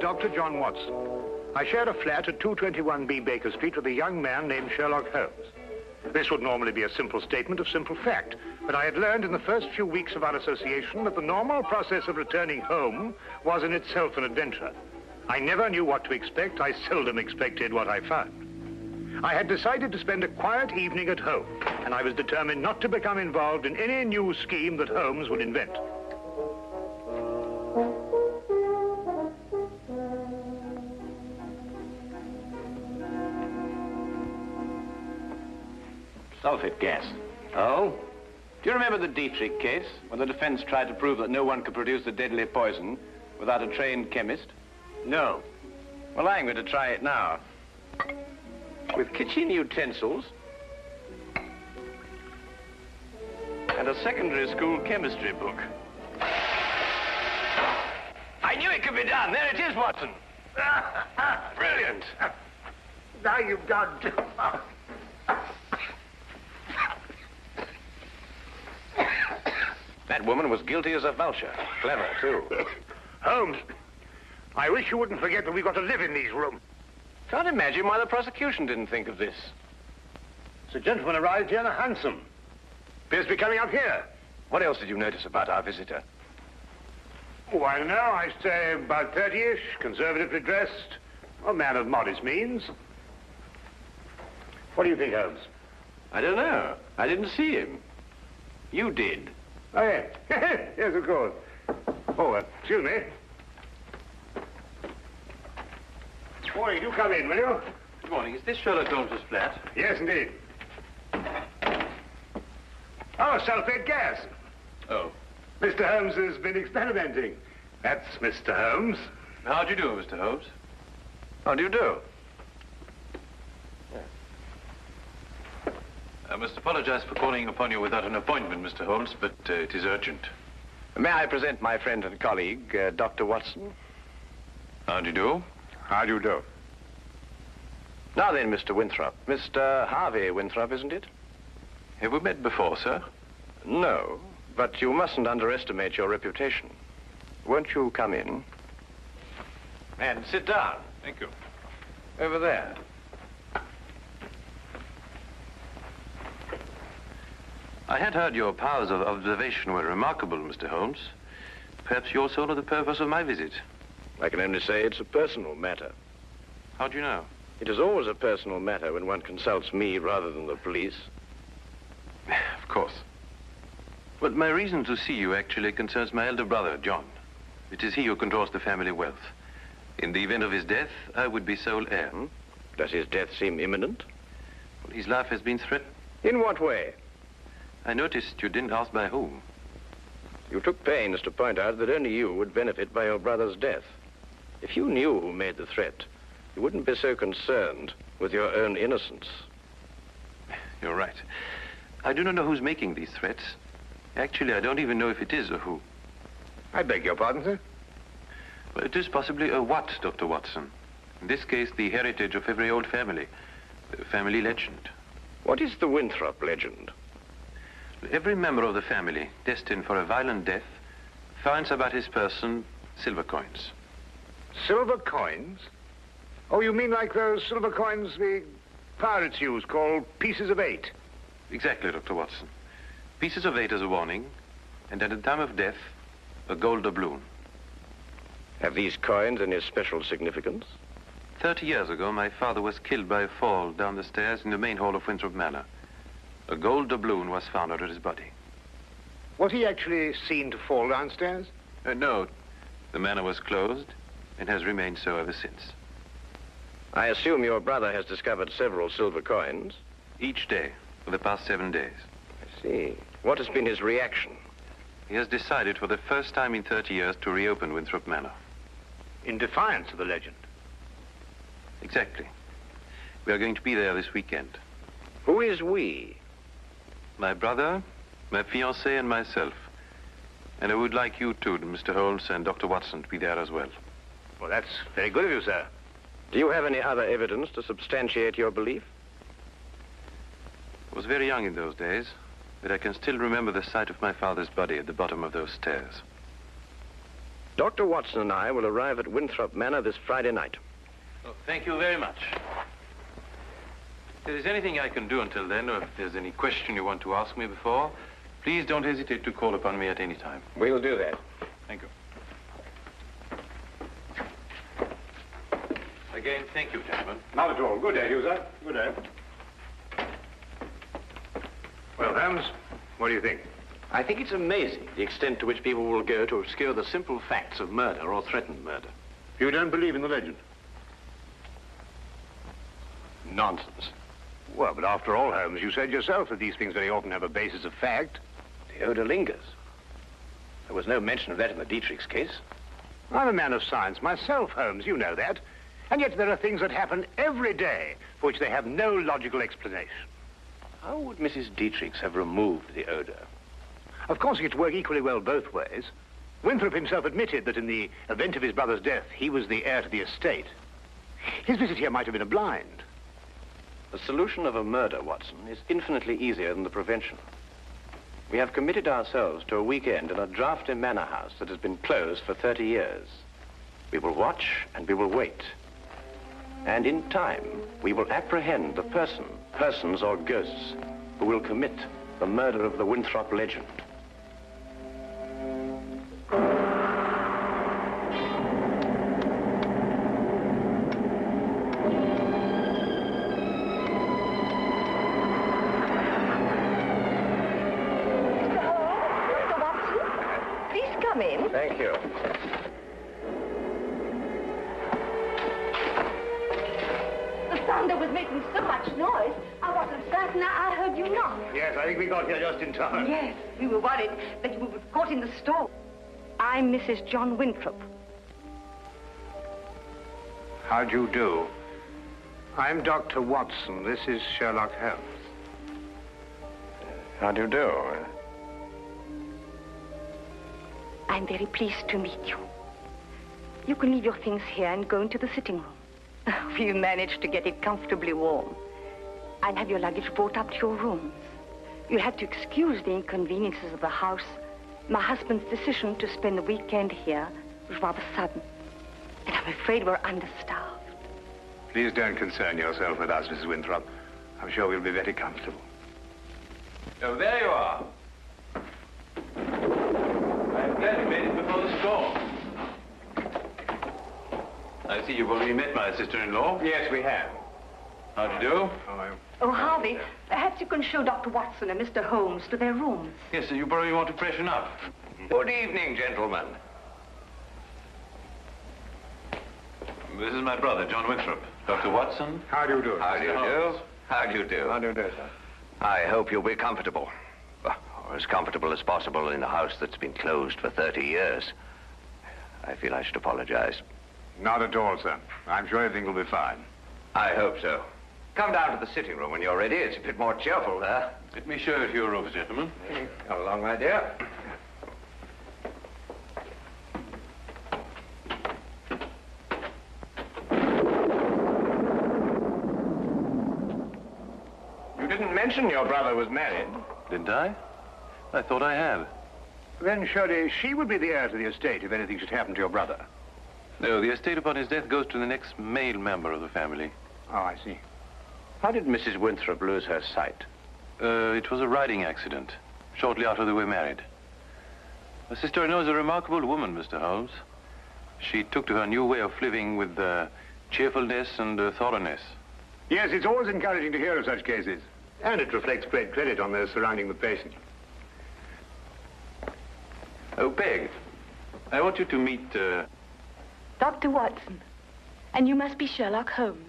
Dr. John Watson. I shared a flat at 221B Baker Street with a young man named Sherlock Holmes. This would normally be a simple statement of simple fact, but I had learned in the first few weeks of our association that the normal process of returning home was in itself an adventure. I never knew what to expect. I seldom expected what I found. I had decided to spend a quiet evening at home, and I was determined not to become involved in any new scheme that Holmes would invent. Sulfate gas. Oh? Do you remember the Dietrich case, when the defense tried to prove that no one could produce the deadly poison without a trained chemist? No. Well, I'm going to try it now. With kitchen utensils and a secondary school chemistry book. I knew it could be done. There it is, Watson. Brilliant. Now you've done too. That woman was guilty as a vulture. Clever, too. Holmes, I wish you wouldn't forget that we've got to live in these rooms. Can't imagine why the prosecution didn't think of this. The gentleman arrived here in a hansom. Appears to be coming up here. What else did you notice about our visitor? Oh, I don't know. I say about 30-ish, conservatively dressed. A man of modest means. What do you think, Holmes? I don't know. I didn't see him. You did. Oh, yes. Yes, of course. Oh, excuse me. Morning, do come in, will you? Good morning. Is this Sherlock Holmes' flat? Yes, indeed. Oh, sulfate gas. Oh. Mr. Holmes has been experimenting. That's Mr. Holmes. How do you do, Mr. Holmes? How do you do? I must apologize for calling upon you without an appointment, Mr. Holmes, but it is urgent. May I present my friend and colleague, Dr. Watson? How do you do? How do you do? Now then, Mr. Winthrop. Mr. Harvey Winthrop, isn't it? Have we met before, sir? No, but you mustn't underestimate your reputation. Won't you come in? And sit down. Thank you. Over there. I had heard your powers of observation were remarkable, Mr. Holmes. Perhaps you also know the purpose of my visit. I can only say it's a personal matter. How do you know? It is always a personal matter when one consults me rather than the police. Of course. But my reason to see you actually concerns my elder brother, John. It is he who controls the family wealth. In the event of his death, I would be sole heir. Does his death seem imminent? Well, his life has been threatened. In what way? I noticed you didn't ask by whom. You took pains to point out that only you would benefit by your brother's death. If you knew who made the threat, you wouldn't be so concerned with your own innocence. You're right. I do not know who's making these threats. Actually, I don't even know if it is a who. I beg your pardon, sir? Well, it is possibly a what, Dr. Watson. In this case, the heritage of every old family. A family legend. What is the Winthrop legend? Every member of the family destined for a violent death finds about his person silver coins. Silver coins? Oh, you mean like those silver coins the pirates use, called pieces of 8? Exactly, Dr. Watson. Pieces of 8 as a warning, and at the time of death, a gold doubloon. Have these coins any special significance? 30 years ago, my father was killed by a fall down the stairs in the main hall of Winthrop Manor. A gold doubloon was found under his body. Was he actually seen to fall downstairs? No. The manor was closed and has remained so ever since. I assume your brother has discovered several silver coins. Each day for the past 7 days. I see. What has been his reaction? He has decided for the first time in 30 years to reopen Winthrop Manor. In defiance of the legend? Exactly. We are going to be there this weekend. Who is we? My brother, my fiancée, and myself. And I would like you too, Mr. Holmes and Dr. Watson, to be there as well. Well, that's very good of you, sir. Do you have any other evidence to substantiate your belief? I was very young in those days, but I can still remember the sight of my father's body at the bottom of those stairs. Dr. Watson and I will arrive at Winthrop Manor this Friday night. Oh, thank you very much. If there's anything I can do until then, or if there's any question you want to ask me before, please don't hesitate to call upon me at any time. We'll do that. Thank you. Again, thank you, gentlemen. Not at all. Good day, to you, sir. Good day. Well, Holmes, what do you think? I think it's amazing the extent to which people will go to obscure the simple facts of murder or threatened murder. You don't believe in the legend? Nonsense. Well, but after all, Holmes, you said yourself that these things very often have a basis of fact. The odor lingers. There was no mention of that in the Dietrich's case. I'm a man of science myself, Holmes, you know that. And yet there are things that happen every day for which they have no logical explanation. How would Mrs. Dietrich's have removed the odor? Of course, it could work equally well both ways. Winthrop himself admitted that in the event of his brother's death, he was the heir to the estate. His visit here might have been a blind. The solution of a murder, Watson, is infinitely easier than the prevention. We have committed ourselves to a weekend in a drafty manor house that has been closed for 30 years. We will watch and we will wait. And in time, we will apprehend the persons or ghosts, who will commit the murder of the Winthrop legend. Thank you. The thunder was making so much noise, I wasn't certain I heard you knock. Yes, I think we got here just in time. Yes, we were worried that you were caught in the storm. I'm Mrs. John Winthrop. How do you do? I'm Dr. Watson. This is Sherlock Holmes. How do you do? I'm very pleased to meet you. You can leave your things here and go into the sitting room. We've managed to get it comfortably warm. I'll have your luggage brought up to your rooms. You'll have to excuse the inconveniences of the house. My husband's decision to spend the weekend here was rather sudden. And I'm afraid we're understaffed. Please don't concern yourself with us, Mrs. Winthrop. I'm sure we'll be very comfortable. Oh, there you are. I'm glad you made it before the storm. I see you've already met my sister-in-law. Yes, we have. How do you do? Oh, Harvey, perhaps you can show Dr. Watson and Mr. Holmes to their rooms. Yes, sir, you probably want to freshen up. Good evening, gentlemen. This is my brother, John Winthrop. Dr. Watson. How do you do? How do you do? How do you do? How do you do, sir? I hope you'll be comfortable. Or as comfortable as possible in a house that's been closed for 30 years. I feel I should apologize. Not at all, sir. I'm sure everything will be fine. I hope so. Come down to the sitting room when you're ready. It's a bit more cheerful there. Let me show you to your rooms, gentlemen. Come along, my dear. You didn't mention your brother was married. Didn't I? I thought I had. Then surely she would be the heir to the estate if anything should happen to your brother. No, the estate upon his death goes to the next male member of the family. Oh, I see. How did Mrs. Winthrop lose her sight? It was a riding accident, shortly after they were married. My sister-in-law is a remarkable woman, Mr. Holmes. She took to her new way of living with cheerfulness and thoroughness. Yes, it's always encouraging to hear of such cases. And it reflects great credit on those surrounding the patient. Oh, Peg, I want you to meet, Dr. Watson. And you must be Sherlock Holmes.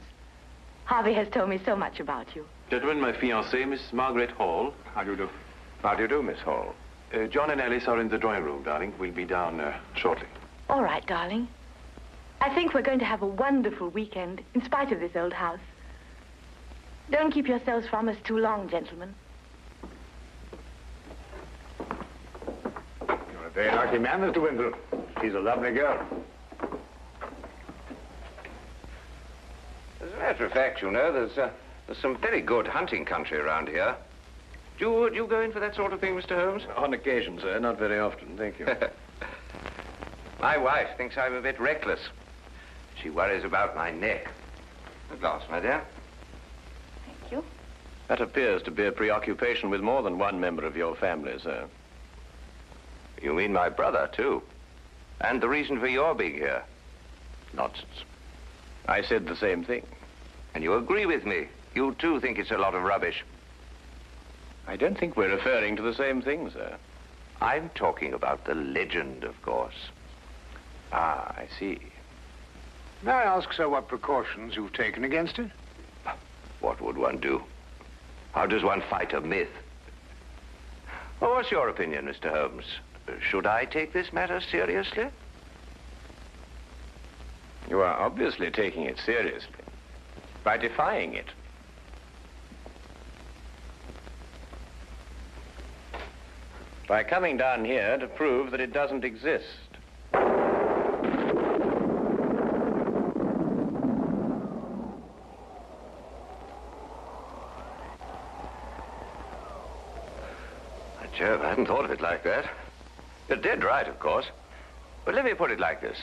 Harvey has told me so much about you. gentlemen, my fiancée, Miss Margaret Hall. How do you do? How do you do, Miss Hall? John and Alice are in the drawing room, darling. We'll be down shortly. All right, darling. I think we're going to have a wonderful weekend, in spite of this old house. Don't keep yourselves from us too long, gentlemen. You're a very lucky man, Mr. Winthrop. She's a lovely girl. As a matter of fact, you know, there's some very good hunting country around here. Do you go in for that sort of thing, Mr. Holmes? On occasion, sir. Not very often, thank you. My wife thinks I'm a bit reckless. She worries about my neck. A glass, my dear. Thank you. That appears to be a preoccupation with more than one member of your family, sir. You mean my brother, too? And the reason for your being here? Nonsense. I said the same thing. And you agree with me? You, too, think it's a lot of rubbish? I don't think we're referring to the same thing, sir. I'm talking about the legend, of course. Ah, I see. May I ask, sir, what precautions you've taken against it? What would one do? How does one fight a myth? Well, what's your opinion, Mr. Holmes? Should I take this matter seriously? You are obviously taking it seriously by defying it. By coming down here to prove that it doesn't exist. Jove, I hadn't thought of it like that. You're dead right, of course. But let me put it like this.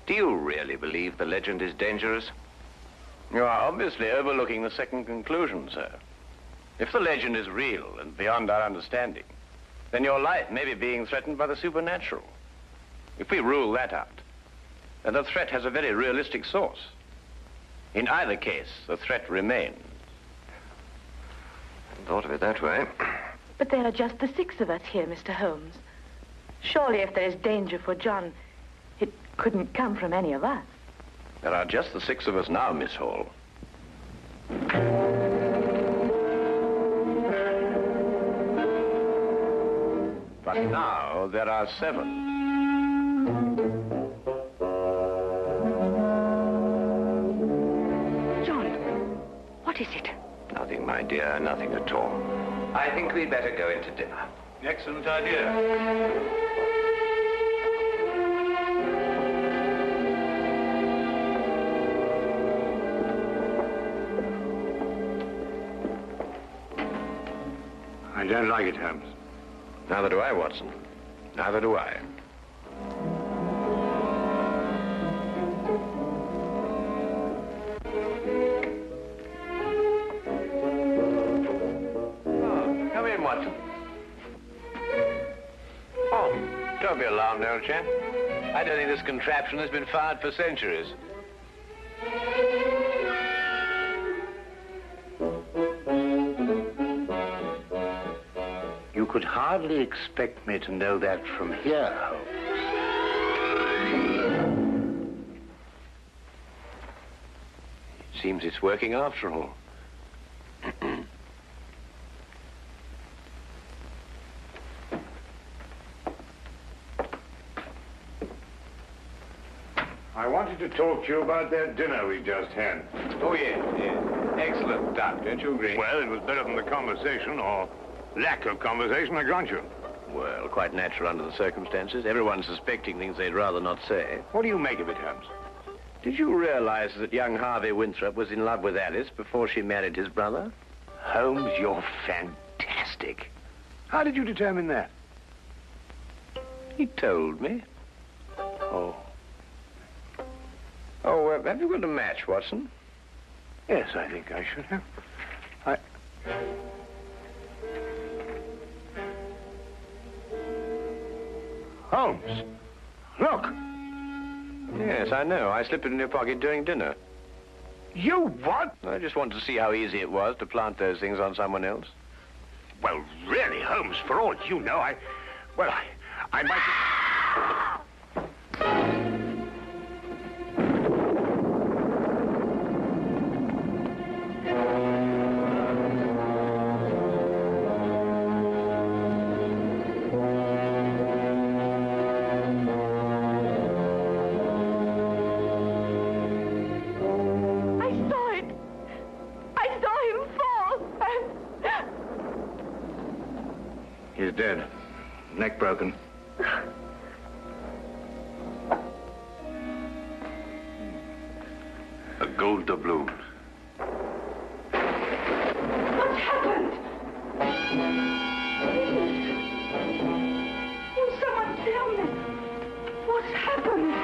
Do you really believe the legend is dangerous? You are obviously overlooking the second conclusion, sir. If the legend is real and beyond our understanding, then your life may be being threatened by the supernatural. If we rule that out, then the threat has a very realistic source. In either case, the threat remains. I hadn't thought of it that way. But there are just the 6 of us here, Mr. Holmes. Surely if there is danger for John, it couldn't come from any of us. There are just the 6 of us now, Miss Hall. But now there are 7. John, what is it? Nothing, my dear, nothing at all. I think we'd better go into dinner. Excellent idea. I don't like it, Holmes. Neither do I, Watson. Neither do I. Come in, Watson. Oh, don't be alarmed, old chap. I don't think this contraption has been fired for centuries. You could hardly expect me to know that from here, Holmes. Seems it's working after all. I wanted to talk to you about that dinner we just had. Oh, yes, yes. Excellent duck, don't you agree? Well, it was better than the conversation, or lack of conversation, I grant you. Well, quite natural under the circumstances. Everyone's suspecting things they'd rather not say. What do you make of it, Holmes? Did you realize that young Harvey Winthrop was in love with Alice before she married his brother? Holmes, you're fantastic. How did you determine that? He told me. Oh. Oh, have you got a match, Watson? Yes, I think I should have. Holmes, look. Yes, I know. I slipped it in your pocket during dinner. You what? I just wanted to see how easy it was to plant those things on someone else. Well, really, Holmes, for all you know, I might... He's dead. Neck broken. A gold doubloon. What's happened? Oh, someone tell me. What What's happened?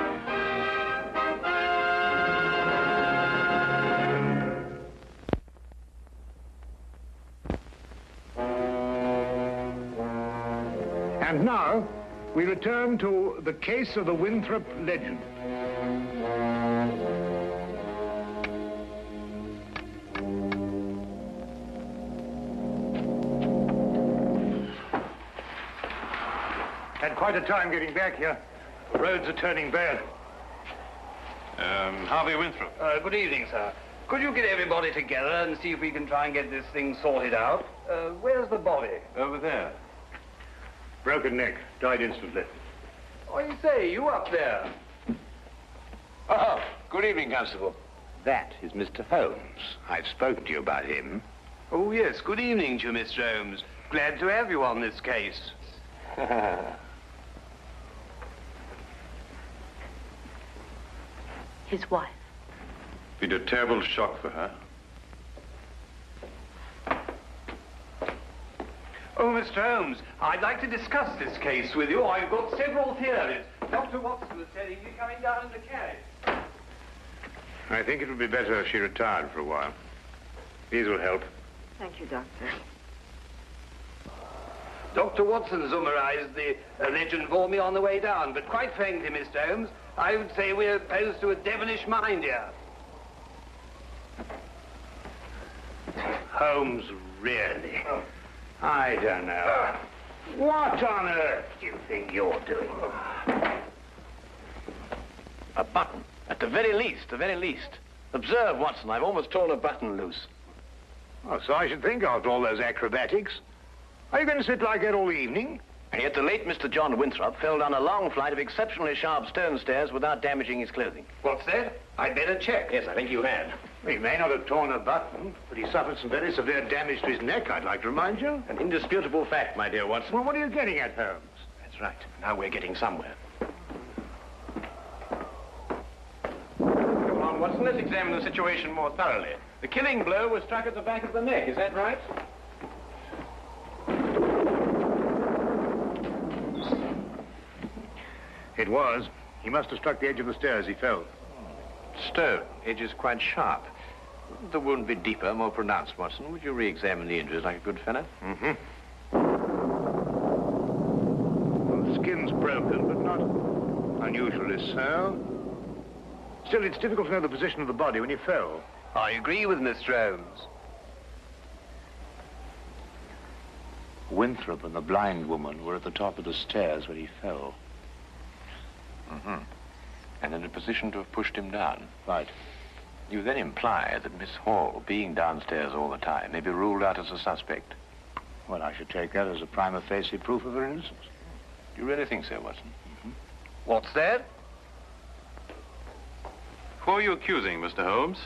And now, we return to the case of the Winthrop legend. Had quite a time getting back here. The roads are turning bad. Harvey Winthrop. Good evening, sir. Could you get everybody together and see if we can try and get this thing sorted out? Where's the body? Over there. Broken neck, died instantly. Oh, you say, you up there? Oh, good evening, Constable. That is Mr. Holmes. I've spoken to you about him. Oh, yes. Good evening to you, Mr. Holmes. Glad to have you on this case. His wife. Been a terrible shock for her. Oh, Mr. Holmes, I'd like to discuss this case with you. I've got several theories. Dr. Watson was telling me coming down in the carriage. I think it would be better if she retired for a while. These will help. Thank you, Doctor. Dr. Watson summarized the legend for me on the way down, but quite frankly, Mr. Holmes, I would say we're opposed to a devilish mind here. Holmes, really? I don't know. What on earth do you think you're doing? A button. At the very least, the very least. Observe, Watson, I've almost torn a button loose. Oh, so I should think after all those acrobatics. Are you going to sit like that all the evening? And yet the late Mr. John Winthrop fell down a long flight of exceptionally sharp stone stairs without damaging his clothing. What's that? I'd better check. Yes, I think you had. He may not have torn a button, but he suffered some very severe damage to his neck, I'd like to remind you. An indisputable fact, my dear Watson. Well, what are you getting at, Holmes? That's right. Now we're getting somewhere. Come on, Watson, let's examine the situation more thoroughly. The killing blow was struck at the back of the neck, is that right? It was. He must have struck the edge of the stairs as he fell. Stone, edges quite sharp. Wouldn't the wound be deeper, more pronounced, Watson? Would you re-examine the injuries like a good fellow? Mm-hmm. Well, the skin's broken, but not unusually so. Still, it's difficult to know the position of the body when he fell. I agree with Mr. Holmes. Winthrop and the blind woman were at the top of the stairs when he fell. Mm-hmm. And in a position to have pushed him down. Right. You then imply that Miss Hall, being downstairs all the time, may be ruled out as a suspect. Well, I should take that as a prima facie proof of her innocence. Do you really think so, Watson? Mm-hmm. What's that? Who are you accusing, Mr. Holmes?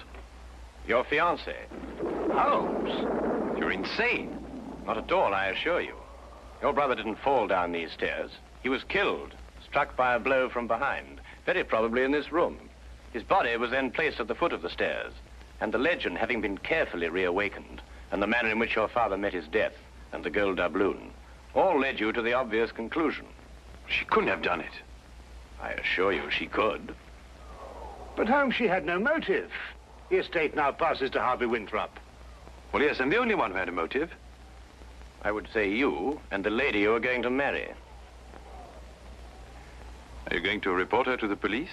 Your fiancé. Holmes! You're insane. Not at all, I assure you. Your brother didn't fall down these stairs. He was killed, struck by a blow from behind, very probably in this room. His body was then placed at the foot of the stairs, and the legend having been carefully reawakened, and the manner in which your father met his death, and the gold doubloon, all led you to the obvious conclusion. She couldn't have done it. I assure you she could. But Holmes, she had no motive. The estate now passes to Harvey Winthrop. Well, yes, I'm the only one who had a motive. I would say you and the lady you are going to marry. Are you going to report her to the police?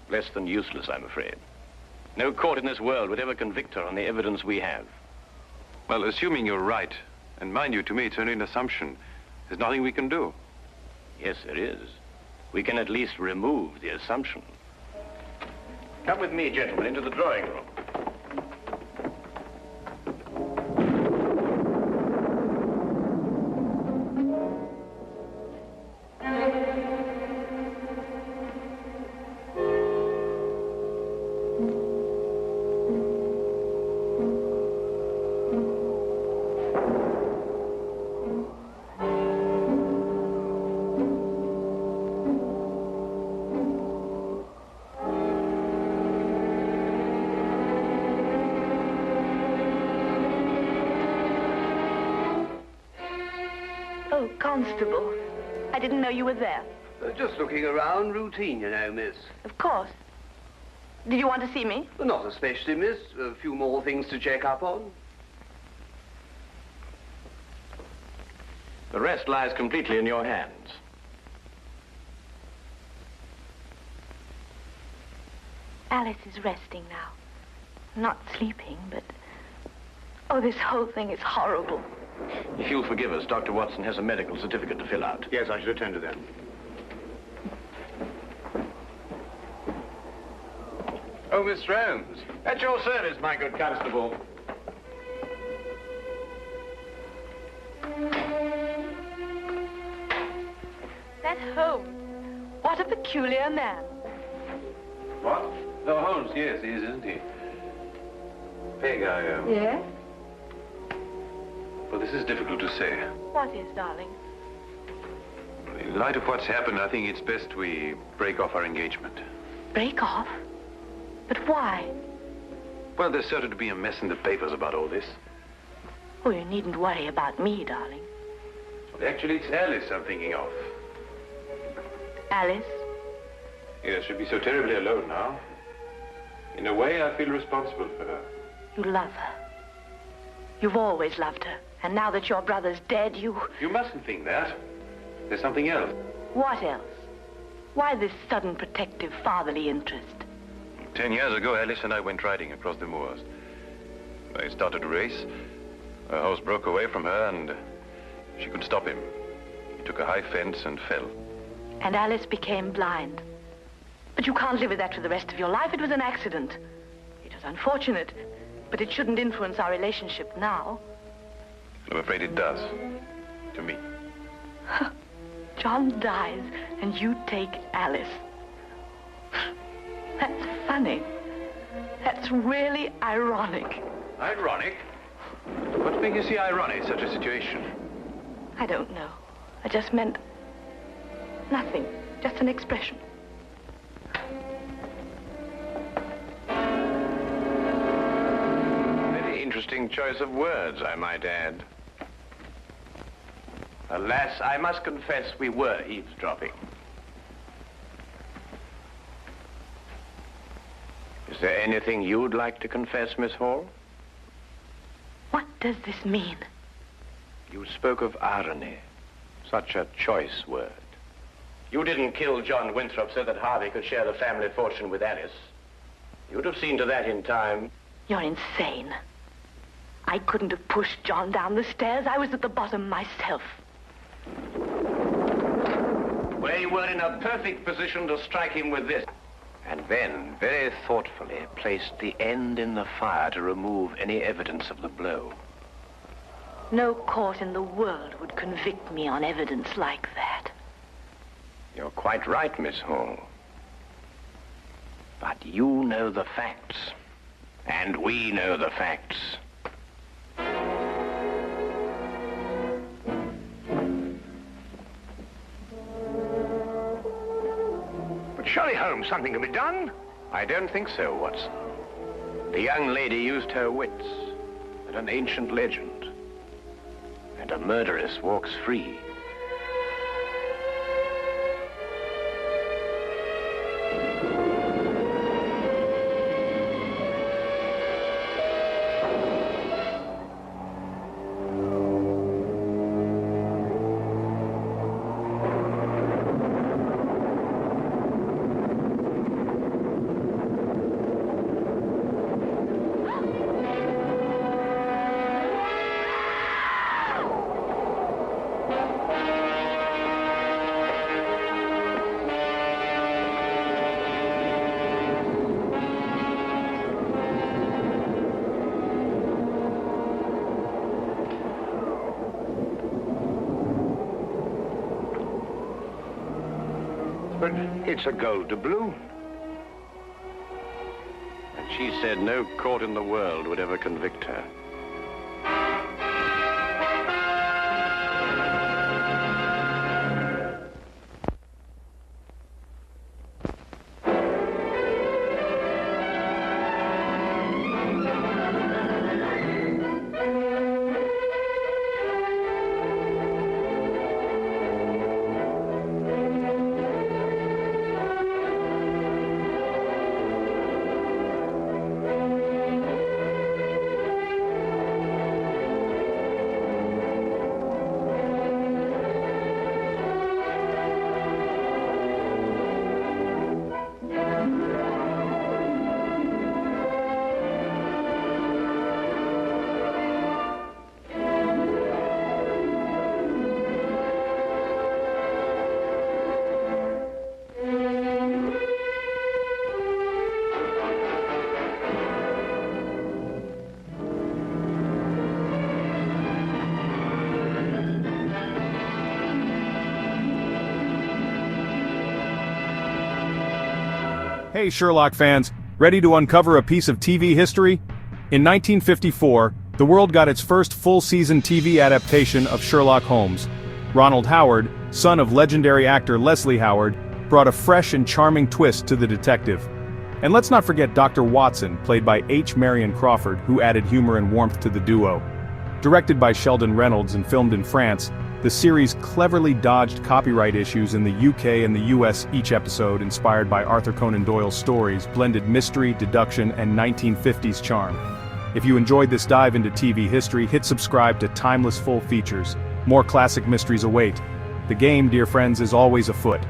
Less than useless, I'm afraid. No court in this world would ever convict her on the evidence we have. Well, assuming you're right, and mind you, to me, it's only an assumption, there's nothing we can do. Yes, there is. We can at least remove the assumption. Come with me, gentlemen, into the drawing room. Oh, Constable. I didn't know you were there. Just looking around, routine, you know, miss. Of course. Did you want to see me? Well, not especially, miss. A few more things to check up on. The rest lies completely in your hands. Alice is resting now. Not sleeping, but... Oh, this whole thing is horrible. If you'll forgive us, Dr. Watson has a medical certificate to fill out. Yes, I should attend to that. Oh, Miss Holmes. At your service, my good constable. That Holmes. What a peculiar man. What? Oh, Holmes, yes, he is, isn't he? Peg, Yes? Well, this is difficult to say. What is, darling? In light of what's happened, I think it's best we break off our engagement. Break off? But why? Well, there's certain to be a mess in the papers about all this. Oh, you needn't worry about me, darling. Well, actually, it's Alice I'm thinking of. Alice? Yes, she'll be so terribly alone now. In a way, I feel responsible for her. You love her. You've always loved her. And now that your brother's dead, you... You mustn't think that. There's something else. What else? Why this sudden protective fatherly interest? 10 years ago, Alice and I went riding across the moors. I started a race. Her horse broke away from her, and she couldn't stop him. He took a high fence and fell. And Alice became blind. But you can't live with that for the rest of your life. It was an accident. It was unfortunate, but it shouldn't influence our relationship now. I'm afraid it does. To me. John dies, and you take Alice. That's funny. That's really ironic. Ironic? What makes you see ironic in such a situation? I don't know. I just meant nothing. Just an expression. Very interesting choice of words, I might add. Alas, I must confess we were eavesdropping. Is there anything you'd like to confess, Miss Hall? What does this mean? You spoke of irony. Such a choice word. You didn't kill John Winthrop so that Harvey could share the family fortune with Alice. You'd have seen to that in time. You're insane. I couldn't have pushed John down the stairs. I was at the bottom myself. Well, you were in a perfect position to strike him with this. And then, very thoughtfully, placed the end in the fire to remove any evidence of the blow. No court in the world would convict me on evidence like that. You're quite right, Miss Hall. But you know the facts. And we know the facts. But surely, Holmes, something can be done. I don't think so, Watson. The young lady used her wits and an ancient legend. And a murderess walks free. But it's a gold doubloon. And she said no court in the world would ever convict her. Hey Sherlock fans, ready to uncover a piece of TV history? In 1954, the world got its first full-season TV adaptation of Sherlock Holmes. Ronald Howard, son of legendary actor Leslie Howard, brought a fresh and charming twist to the detective. And let's not forget Dr. Watson, played by Marion Crawford, who added humor and warmth to the duo. Directed by Sheldon Reynolds and filmed in France, the series cleverly dodged copyright issues in the UK and the US. Each episode, inspired by Arthur Conan Doyle's stories, blended mystery, deduction, and 1950s charm. If you enjoyed this dive into TV history, hit subscribe to Timeless Full Features. More classic mysteries await. The game, dear friends, is always afoot.